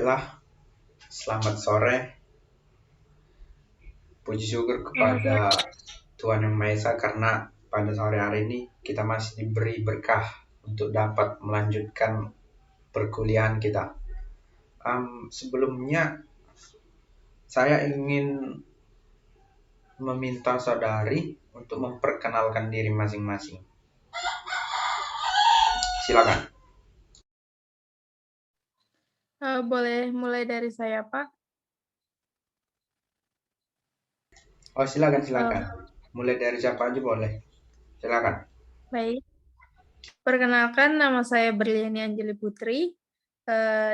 Baiklah, selamat sore. Puji syukur Selamat sore. kepada Tuhan Yang Maha Esa karena pada sore hari ini kita masih diberi berkah untuk dapat melanjutkan perkuliahan kita. Sebelumnya saya ingin meminta saudari untuk memperkenalkan diri masing-masing. Silakan. Boleh mulai dari saya, Pak. Oh, silakan. Eh, Mulai dari siapa aja boleh. Silakan. Baik. Perkenalkan, nama saya Berliani Anjeli Putri.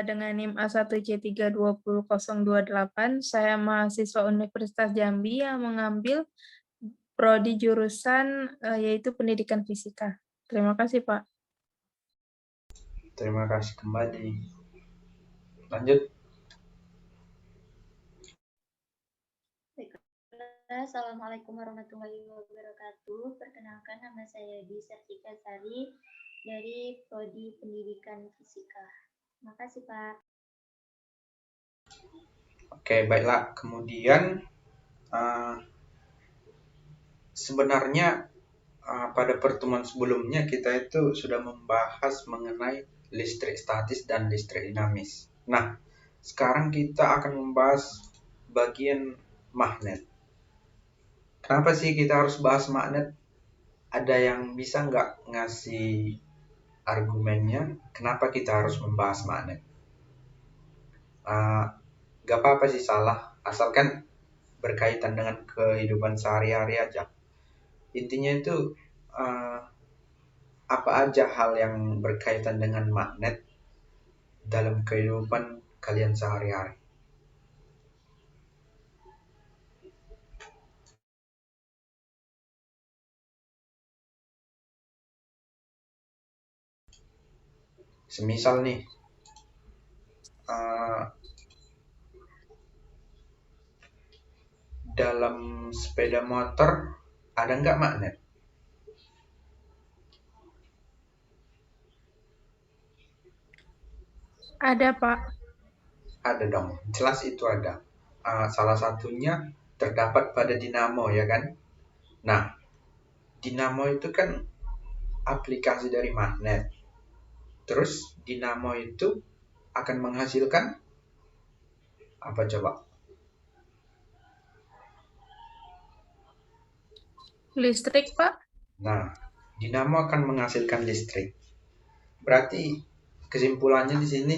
Dengan NIM A1C320.028. Saya mahasiswa Universitas Jambi yang mengambil prodi jurusan yaitu Pendidikan Fisika. Terima kasih, Pak. Terima kasih kembali. Lanjut. Assalamualaikum warahmatullahi wabarakatuh. Perkenalkan, nama saya Sertika Sari dari Prodi Pendidikan Fisika. Terima kasih, Pak. Oke, baiklah. Kemudian sebenarnya pada pertemuan sebelumnya kita itu sudah membahas mengenai listrik statis dan listrik dinamis. Nah, sekarang kita akan membahas bagian magnet. Kenapa sih kita harus bahas magnet? Ada yang bisa nggak ngasih argumennya kenapa kita harus membahas magnet? Nggak apa-apa sih salah, asalkan berkaitan dengan kehidupan sehari-hari aja. Intinya itu apa aja hal yang berkaitan dengan magnet dalam kehidupan kalian sehari-hari. Semisal nih, dalam sepeda motor ada nggak magnet? Ada, Pak. Ada dong, jelas itu ada. Salah satunya terdapat pada dinamo, ya kan? Nah, dinamo itu kan aplikasi dari magnet. Terus dinamo itu akan menghasilkan apa coba? Listrik, Pak. Nah, dinamo akan menghasilkan listrik. Berarti kesimpulannya di sini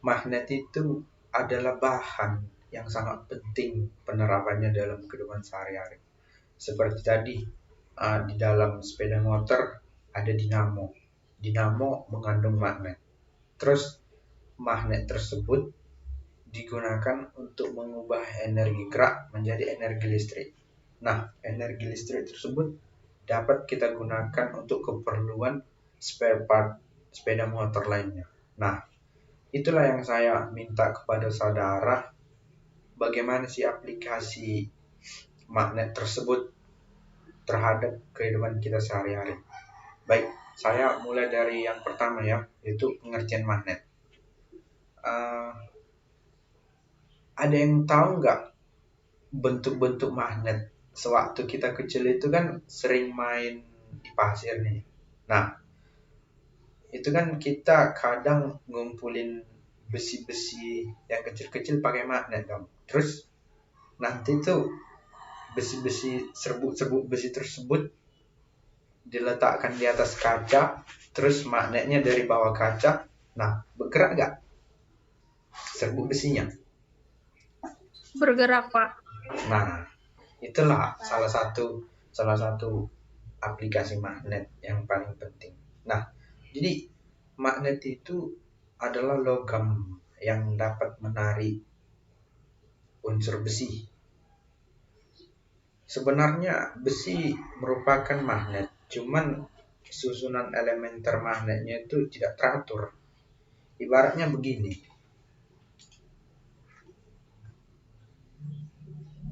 magnet itu adalah bahan yang sangat penting penerapannya dalam kehidupan sehari-hari. Seperti tadi, di dalam sepeda motor ada dinamo. Dinamo mengandung magnet. Terus magnet tersebut digunakan untuk mengubah energi gerak menjadi energi listrik. Nah, energi listrik tersebut dapat kita gunakan untuk keperluan spare part sepeda motor lainnya. Nah, itulah yang saya minta kepada saudara, bagaimana sih aplikasi magnet tersebut terhadap kehidupan kita sehari-hari. Baik, saya mulai dari yang pertama ya, yaitu pengertian magnet. Ada yang tahu nggak bentuk-bentuk magnet? Sewaktu kita kecil itu kan sering main di pasir nih. Nah, itu kan kita kadang ngumpulin besi-besi yang kecil-kecil pakai magnet dong. Terus nanti tuh besi-besi serbuk-serbuk besi tersebut diletakkan di atas kaca, terus magnetnya dari bawah kaca. Nah, bergerak nggak serbuk besinya? Bergerak, Pak. Nah, itulah salah satu aplikasi magnet yang paling penting. Nah, jadi magnet itu adalah logam yang dapat menarik unsur besi. Sebenarnya besi merupakan magnet, cuman susunan elementer magnetnya itu tidak teratur. Ibaratnya begini.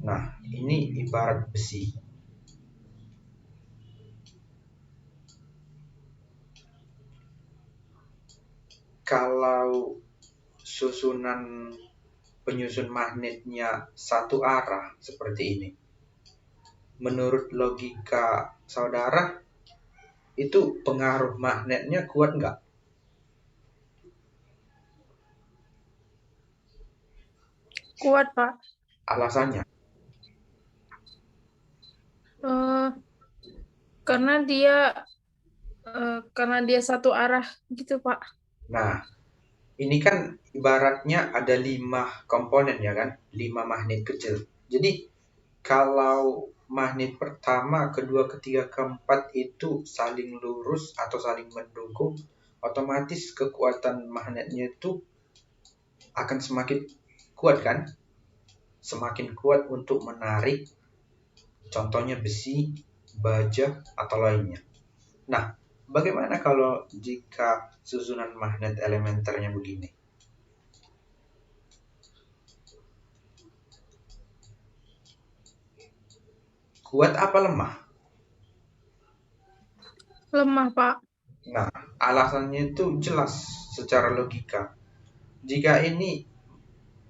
Nah, ini ibarat besi. Kalau susunan penyusun magnetnya satu arah seperti ini, menurut logika saudara, itu pengaruh magnetnya kuat nggak? Kuat, Pak. Alasannya? Karena dia satu arah gitu, Pak. Nah, ini kan ibaratnya ada 5 komponen ya kan, 5 magnet kecil. Jadi kalau magnet pertama, kedua, ketiga, keempat itu saling lurus atau saling mendukung, otomatis kekuatan magnetnya itu akan semakin kuat kan? Semakin kuat untuk menarik, contohnya besi, baja, atau lainnya. Nah, bagaimana kalau jika susunan magnet elementernya begini? Kuat apa lemah? Lemah, Pak. Nah, alasannya itu jelas secara logika. Jika ini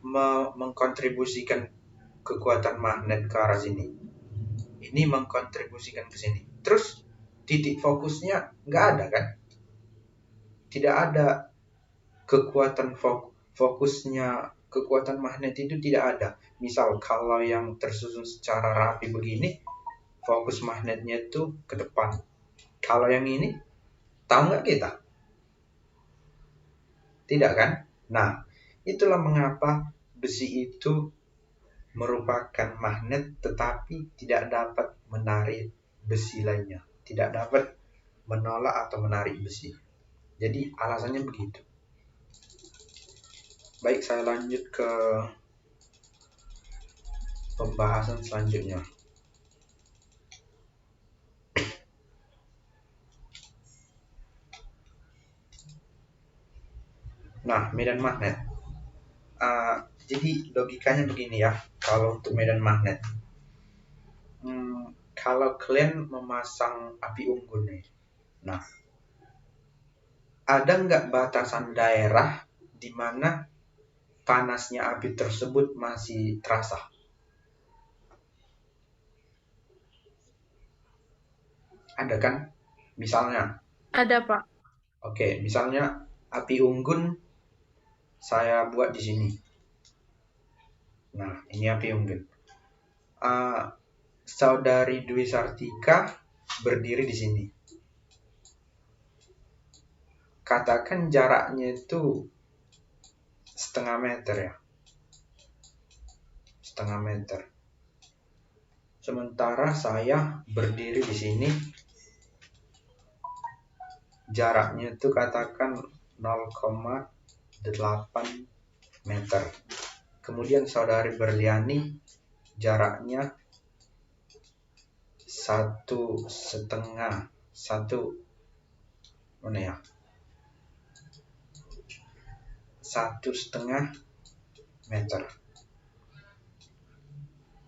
mengkontribusikan kekuatan magnet ke arah sini, ini mengkontribusikan ke sini. Terus titik fokusnya nggak ada kan? Tidak ada kekuatan fokusnya, kekuatan magnet itu tidak ada. Misal kalau yang tersusun secara rapi begini, fokus magnetnya itu ke depan. Kalau yang ini, tahu nggak kita? Tidak kan? Nah, itulah mengapa besi itu merupakan magnet tetapi tidak dapat menarik besi lainnya. Tidak dapat menolak atau menarik besi. Jadi alasannya begitu. Baik, saya lanjut ke pembahasan selanjutnya. Nah, medan magnet. Jadi logikanya begini ya, kalau untuk medan magnet. Kalau kalian memasang api unggun nih, nah, ada nggak batasan daerah di mana panasnya api tersebut masih terasa? Ada kan? Misalnya. Ada, Pak. Oke, misalnya api unggun saya buat di sini. Nah, ini api unggun. Saudari Dwi Sartika berdiri di sini. Katakan jaraknya itu setengah meter ya. Setengah meter. Sementara saya berdiri di sini. Jaraknya itu katakan 0,8 meter. Kemudian saudari Berliani jaraknya 1,5 meter.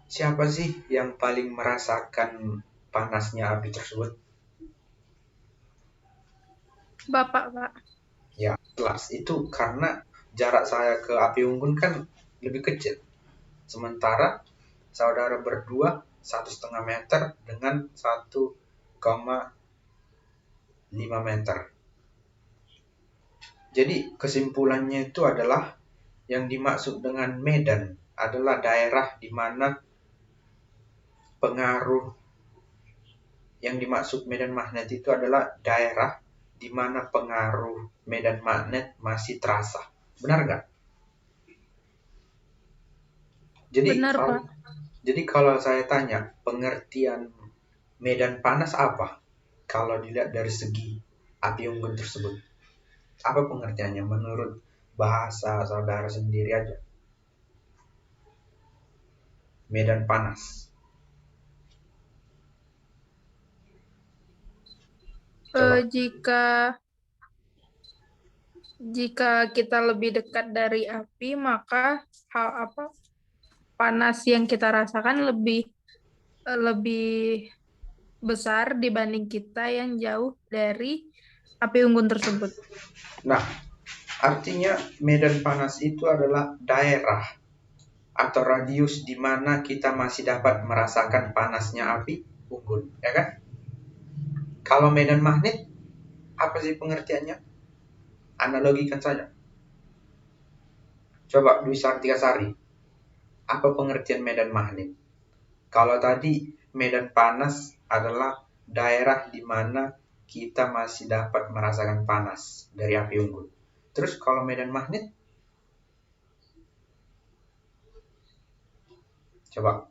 Siapa sih yang paling merasakan panasnya api tersebut? Bapak, Pak. Ya, jelas. Itu karena jarak saya ke api unggun kan lebih kecil. Sementara saudara berdua 1,5 meter dengan 1,5 meter. Jadi kesimpulannya itu adalah yang dimaksud dengan medan adalah daerah di mana pengaruh, yang dimaksud medan magnet itu adalah daerah di mana pengaruh medan magnet masih terasa. Benar nggak? Benar, Pak. Jadi kalau saya tanya, pengertian medan panas apa? Kalau dilihat dari segi api unggun tersebut. Apa pengertiannya menurut bahasa saudara sendiri aja? Medan panas. Jika kita lebih dekat dari api, maka panas yang kita rasakan lebih besar dibanding kita yang jauh dari api unggun tersebut. Nah, Artinya medan panas itu adalah daerah atau radius di mana kita masih dapat merasakan panasnya api unggun, ya kan? Kalau medan magnet, apa sih pengertiannya? Analogikan saja. Coba Dwi Sartikasari, apa pengertian medan magnet? Kalau tadi medan panas adalah daerah di mana kita masih dapat merasakan panas dari api unggun. Terus kalau medan magnet, coba.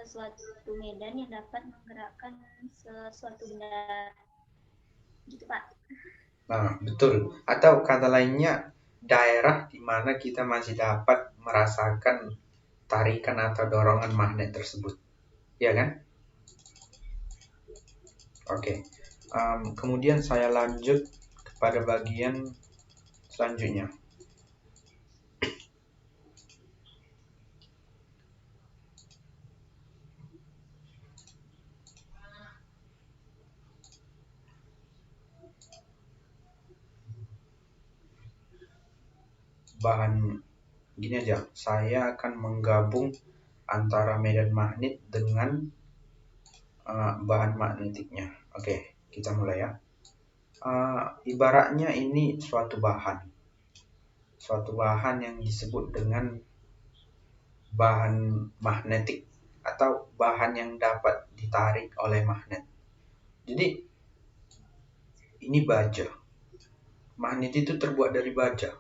Suatu medan yang dapat menggerakkan sesuatu benda. Gitu, Pak. Nah, betul. Atau kata lainnya, daerah di mana kita masih dapat merasakan tarikan atau dorongan magnet tersebut. Ya kan? Oke. Kemudian saya lanjut kepada bagian selanjutnya. Bahan gini aja, saya akan menggabung antara medan magnet dengan bahan magnetiknya. Oke, kita mulai ya. Ibaratnya ini suatu bahan yang disebut dengan bahan magnetik atau bahan yang dapat ditarik oleh magnet. Jadi ini baja. Magnet itu terbuat dari baja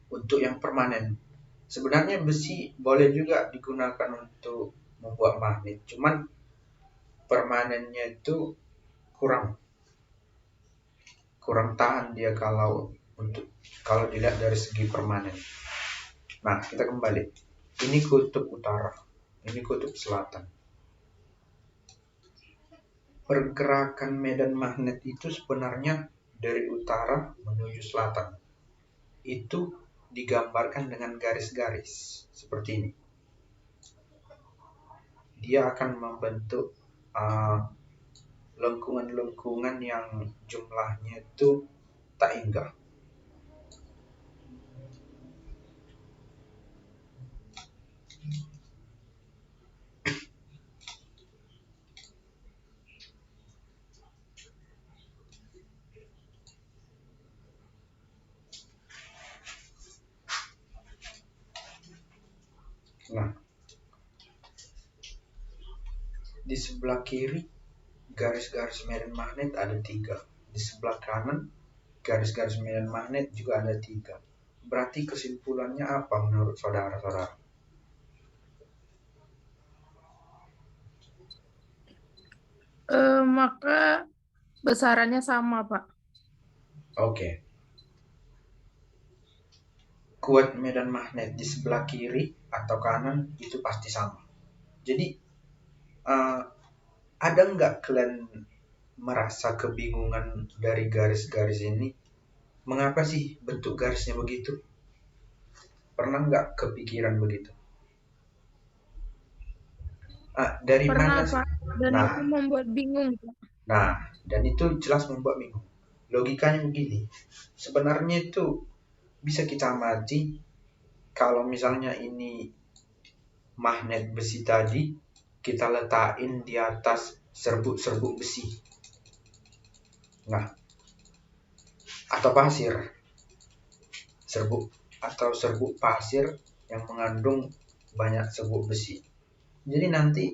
untuk yang permanen. Sebenarnya besi boleh juga digunakan untuk membuat magnet, cuman permanennya itu kurang tahan dia kalau dilihat dari segi permanen. Nah, kita kembali. Ini kutub utara, ini kutub selatan. Pergerakan medan magnet itu sebenarnya dari utara menuju selatan. Itu digambarkan dengan garis-garis seperti ini. Dia akan membentuk lengkungan-lengkungan yang jumlahnya itu tak hingga. Nah, di sebelah kiri garis-garis medan magnet ada 3. Di sebelah kanan garis-garis medan magnet juga ada 3. Berarti kesimpulannya apa menurut saudara-saudara? Maka besarannya sama, Pak. Oke. Kuat medan magnet di sebelah kiri atau kanan itu pasti sama. Jadi ada nggak kalian merasa kebingungan dari garis-garis ini? Mengapa sih bentuk garisnya begitu? Pernah nggak kepikiran begitu? Dari Pernah, mana sih? Pak. Dan Nah, itu membuat bingung, Pak. dan itu jelas membuat bingung. Logikanya begini, sebenarnya itu bisa kita amati kalau misalnya ini magnet besi tadi, kita letakin di atas serbuk-serbuk besi. Nah, atau pasir. Serbuk pasir yang mengandung banyak serbuk besi. Jadi nanti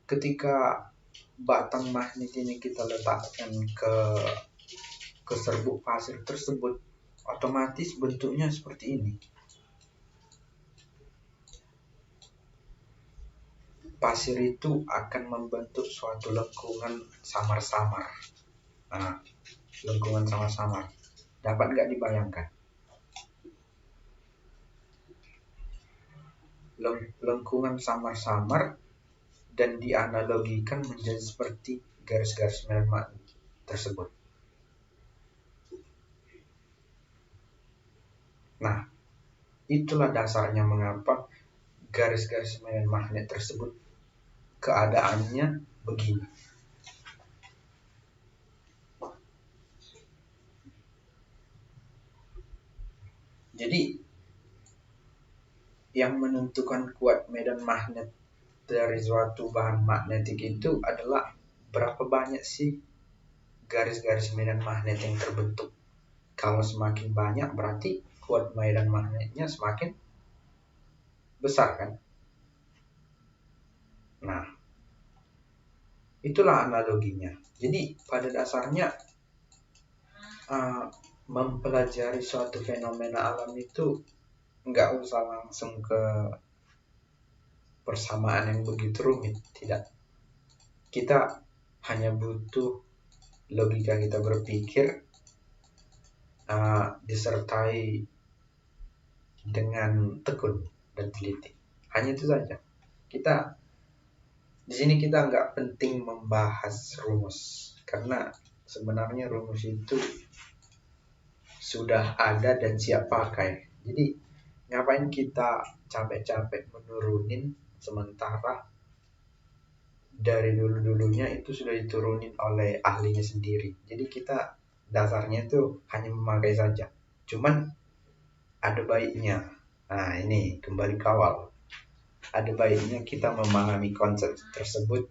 ketika batang magnet ini kita letakkan ke serbuk pasir tersebut, otomatis bentuknya seperti ini. Pasir itu akan membentuk suatu lengkungan samar-samar. Nah, lengkungan samar-samar. Dapat nggak dibayangkan? Lengkungan samar-samar dan dianalogikan menjadi seperti garis-garis medan magnet tersebut. Nah, itulah dasarnya mengapa garis-garis medan magnet tersebut keadaannya begini. Jadi yang menentukan kuat medan magnet dari suatu bahan magnetik itu adalah berapa banyak sih garis-garis medan magnet yang terbentuk. Kalau semakin banyak berarti kuat medan magnetnya semakin besar kan. Nah, itulah analoginya. Jadi pada dasarnya mempelajari suatu fenomena alam itu nggak usah langsung ke persamaan yang begitu rumit, tidak. Kita hanya butuh logika kita berpikir disertai dengan tekun dan teliti. Hanya itu saja. Di sini kita nggak penting membahas rumus, karena sebenarnya rumus itu sudah ada dan siap pakai. Jadi ngapain kita capek-capek menurunin sementara dari dulu-dulunya itu sudah diturunin oleh ahlinya sendiri. Jadi kita dasarnya itu hanya memakai saja. Cuman ada baiknya. Nah, ini kembali ke awal. Ada baiknya kita memahami konsep tersebut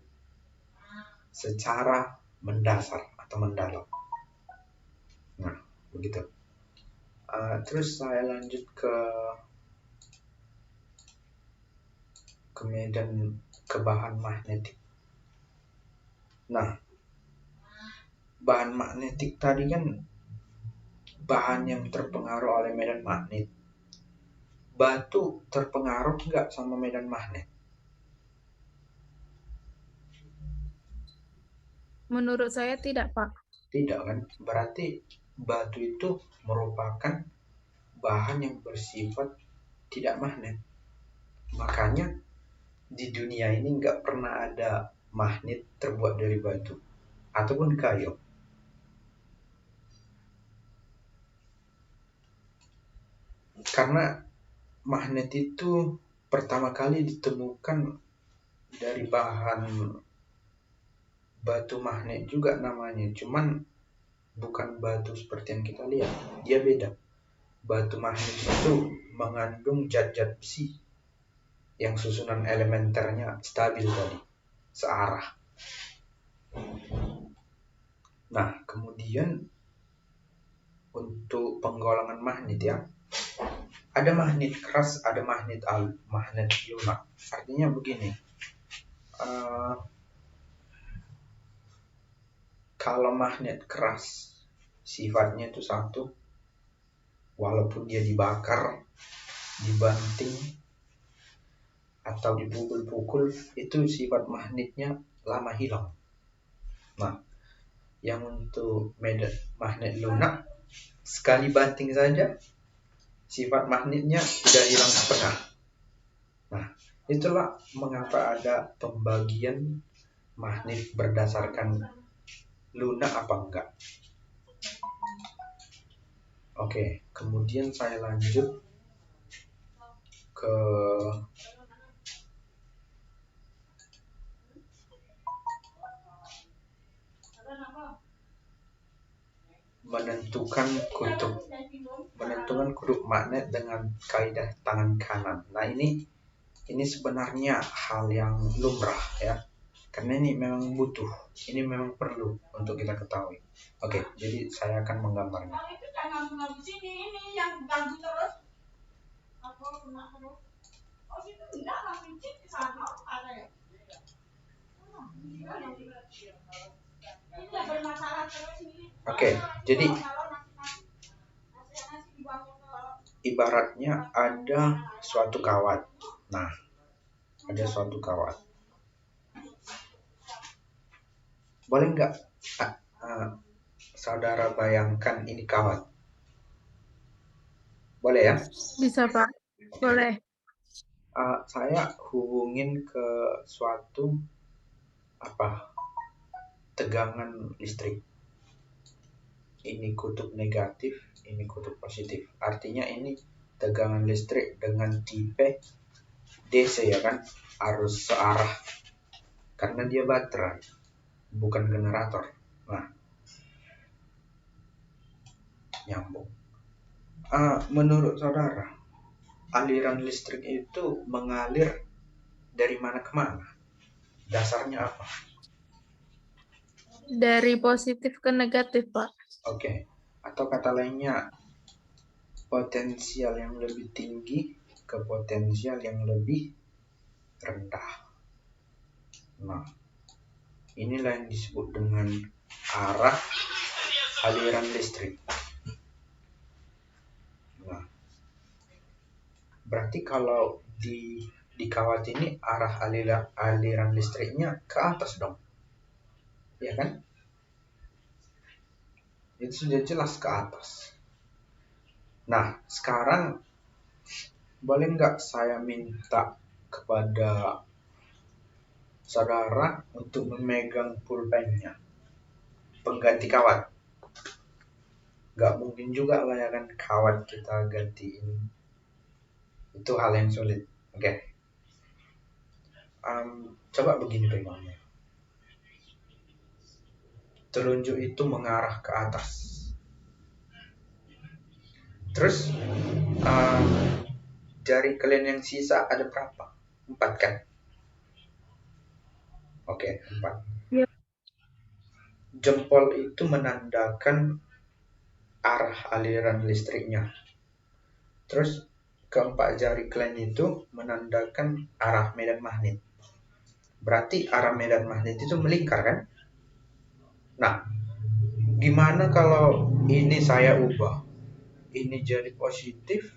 secara mendasar atau mendalam. Nah, begitu. Terus saya lanjut ke bahan magnetik. Nah, bahan magnetik tadi kan bahan yang terpengaruh oleh medan magnet. Batu terpengaruh nggak sama medan magnet? Menurut saya tidak, Pak. Tidak kan? Berarti batu itu merupakan bahan yang bersifat tidak magnet. Makanya di dunia ini nggak pernah ada magnet terbuat dari batu ataupun kayu. Karena magnet itu pertama kali ditemukan dari bahan batu magnet juga namanya, cuman bukan batu seperti yang kita lihat, dia beda. Batu magnet itu mengandung zat-zat besi yang susunan elementernya stabil tadi, searah. Nah, kemudian untuk penggolongan magnet ya, ada magnet keras, ada magnet lunak. Artinya begini, kalau magnet keras sifatnya itu satu, walaupun dia dibakar, dibanting, atau dipukul-pukul, itu sifat magnetnya lama hilang. Nah, yang untuk magnet lunak, sekali banting saja sifat magnetnya sudah hilang setengah. Nah, itulah mengapa ada pembagian magnet berdasarkan lunak apa enggak. Oke, kemudian saya lanjut ke menentukan kutub magnet dengan kaidah tangan kanan. Nah, ini sebenarnya hal yang lumrah ya, karena ini memang butuh, ini memang perlu untuk kita ketahui. Oke, jadi saya akan menggambarnya. Oke, jadi ibaratnya ada suatu kawat. Nah, ada suatu kawat. Boleh nggak saudara bayangkan ini kawat? Boleh ya? Bisa, Pak. Boleh. Saya hubungin ke suatu tegangan listrik. Ini kutub negatif, ini kutub positif. Artinya ini tegangan listrik dengan tipe DC ya kan, arus searah. Karena dia baterai, bukan generator. Nah, nyambung. Menurut saudara, aliran listrik itu mengalir dari mana ke mana? Dasarnya apa? Dari positif ke negatif, Pak. Oke. Atau kata lainnya, potensial yang lebih tinggi ke potensial yang lebih rendah. Nah, inilah yang disebut dengan arah aliran listrik. Nah, berarti kalau di kawat ini arah aliran listriknya ke atas dong, ya kan? Itu sudah jelas ke atas. Nah, sekarang boleh nggak saya minta kepada saudara untuk memegang pulpennya, pengganti kawat? Nggak mungkin juga lah ya kan kawat kita gantiin. Itu hal yang sulit. Oke. Coba begini pegangnya. Telunjuk itu mengarah ke atas. Terus jari kalian yang sisa ada berapa? 4 kan? Oke, 4. Ya. Jempol itu menandakan arah aliran listriknya. Terus keempat jari kalian itu menandakan arah medan magnet. Berarti arah medan magnet itu melingkar kan? Nah, gimana kalau ini saya ubah? Ini jadi positif,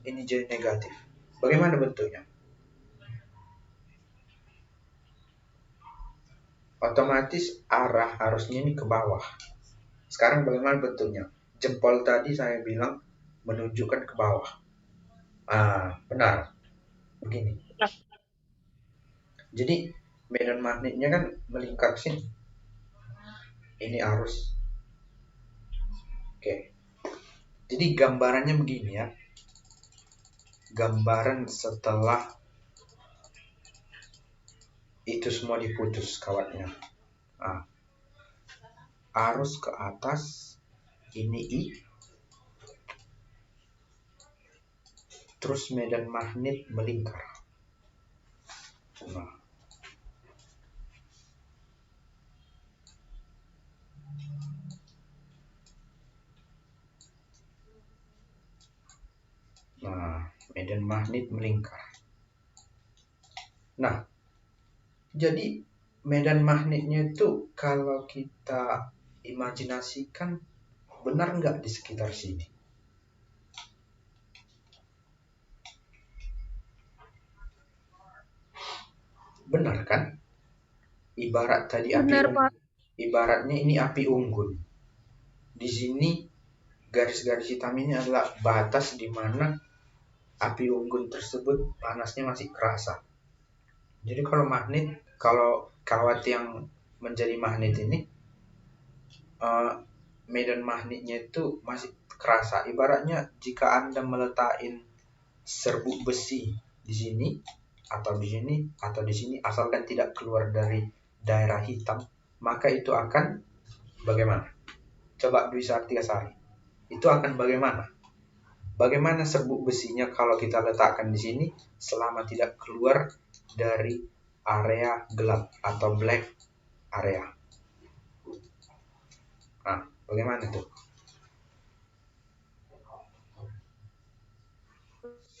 ini jadi negatif. Bagaimana bentuknya? Otomatis arah harusnya ini ke bawah. Sekarang bagaimana bentuknya? Jempol tadi saya bilang menunjukkan ke bawah. Benar. Begini. Jadi medan magnetnya kan melingkar ke sini. Ini arus. Oke. Jadi gambarannya begini ya. Gambaran setelah itu semua diputus kawatnya. Arus ke atas, ini I. Terus medan magnet melingkar. Medan magnet melingkar. Nah, jadi medan magnetnya itu kalau kita imajinasikan benar nggak di sekitar sini? Benar kan? Ibarat tadi Benar, Pak. Ibaratnya ini api unggun. Di sini garis-garis hitam ini adalah batas di mana api unggun tersebut panasnya masih kerasa. Jadi kalau kawat yang menjadi magnet ini, medan magnetnya itu masih kerasa. Ibaratnya jika Anda meletakkan serbuk besi di sini atau di sini atau di sini, asalkan tidak keluar dari daerah hitam, maka itu akan bagaimana? Coba Dwi Sartiasari. Itu akan bagaimana? Bagaimana serbuk besinya kalau kita letakkan di sini selama tidak keluar dari area gelap atau black area? Bagaimana tuh?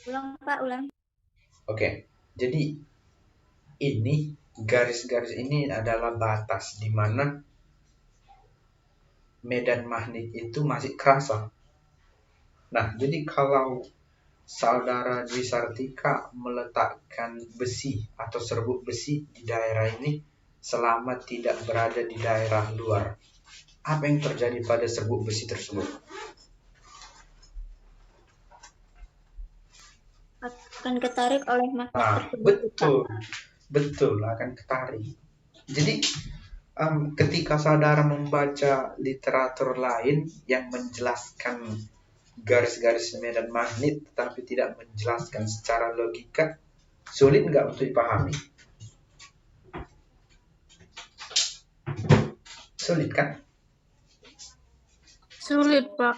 Ulang, Pak, ulang. Oke, jadi ini garis-garis ini adalah batas di mana medan magnet itu masih kerasa. Nah, jadi kalau saudara Dwi Sartika meletakkan besi atau serbuk besi di daerah ini selama tidak berada di daerah luar, apa yang terjadi pada serbuk besi tersebut? Akan ketarik oleh magnet tersebut. Betul, akan ketarik. Jadi ketika saudara membaca literatur lain yang menjelaskan garis-garis medan magnet tetapi tidak menjelaskan secara logika, sulit nggak untuk dipahami? Sulit kan? Sulit, Pak.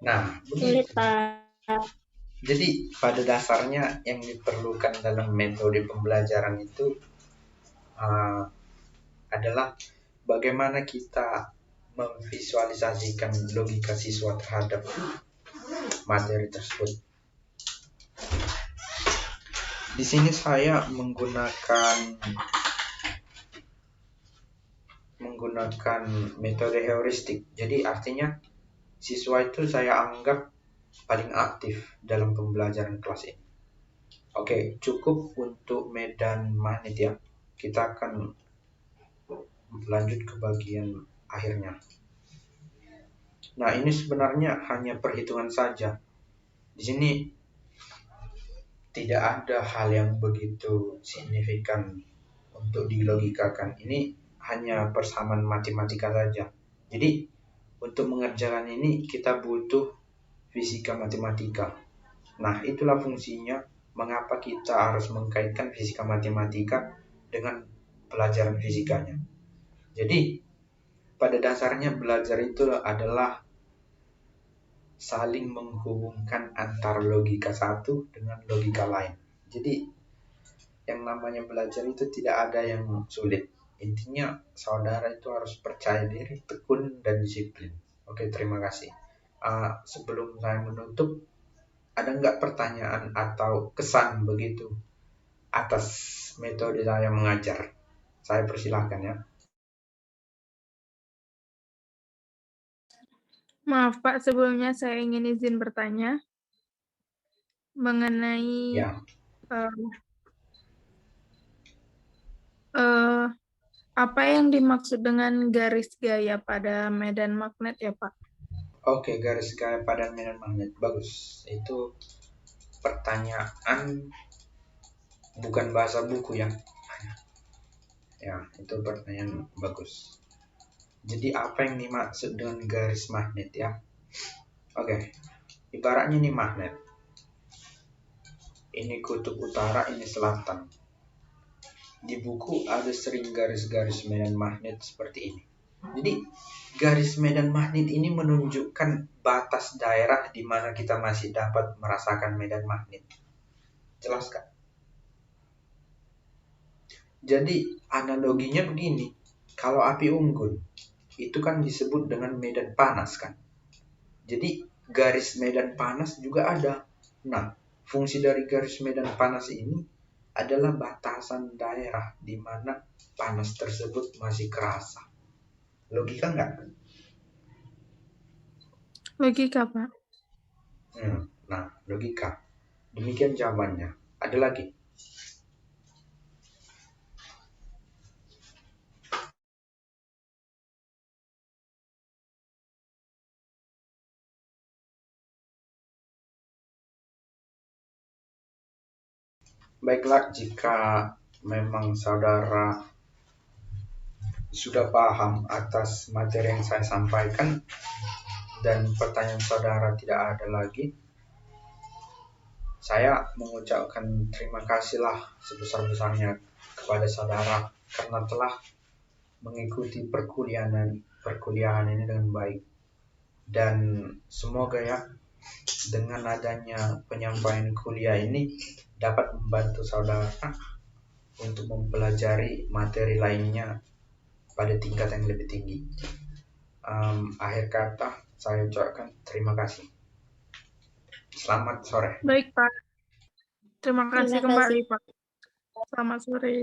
Nah, Sulit, begitu. Pak. Jadi pada dasarnya yang diperlukan dalam metode pembelajaran itu adalah bagaimana kita memvisualisasikan logika siswa terhadap materi tersebut. Di sini saya menggunakan metode heuristik. Jadi artinya siswa itu saya anggap paling aktif dalam pembelajaran kelas ini. Oke, cukup untuk medan magnet ya. Kita akan lanjut ke bagian akhirnya. Nah, ini sebenarnya hanya perhitungan saja. Di sini tidak ada hal yang begitu signifikan untuk dilogikakan. Ini hanya persamaan matematika saja. Jadi, untuk mengerjakan ini kita butuh fisika matematika. Nah, itulah fungsinya mengapa kita harus mengkaitkan fisika matematika dengan pelajaran fisikanya. Jadi, pada dasarnya belajar itu adalah saling menghubungkan antara logika satu dengan logika lain. Jadi, yang namanya belajar itu tidak ada yang sulit. Intinya, saudara itu harus percaya diri, tekun, dan disiplin. Oke, terima kasih. Sebelum saya menutup, ada nggak pertanyaan atau kesan begitu atas metode saya mengajar? Saya persilahkan ya. Maaf Pak, sebelumnya saya ingin izin bertanya mengenai Ya, apa yang dimaksud dengan garis gaya pada medan magnet ya Pak? oke, garis gaya pada medan magnet. Bagus. Itu pertanyaan bukan bahasa buku ya. Ya, itu pertanyaan bagus. Jadi apa yang dimaksud dengan garis magnet ya? Oke, ibaratnya ini magnet. Ini kutub utara, ini selatan. Di buku ada sering garis-garis medan magnet seperti ini. Jadi garis medan magnet ini menunjukkan batas daerah di mana kita masih dapat merasakan medan magnet. Jelas kan? Jadi analoginya begini, kalau api unggun itu kan disebut dengan medan panas kan. Jadi garis medan panas juga ada. Nah, fungsi dari garis medan panas ini adalah batasan daerah di mana panas tersebut masih kerasa. Logika enggak? Logika Pak. Nah, logika. Demikian jawabannya. Ada lagi? Baiklah, jika memang saudara sudah paham atas materi yang saya sampaikan dan pertanyaan saudara tidak ada lagi, saya mengucapkan terima kasihlah sebesar-besarnya kepada saudara karena telah mengikuti perkuliahan ini dengan baik. Dan semoga ya dengan adanya penyampaian kuliah ini dapat membantu saudara untuk mempelajari materi lainnya pada tingkat yang lebih tinggi. Akhir kata saya ucapkan terima kasih. Selamat sore. Baik Pak. Terima kasih kembali kasih. Pak. Selamat sore.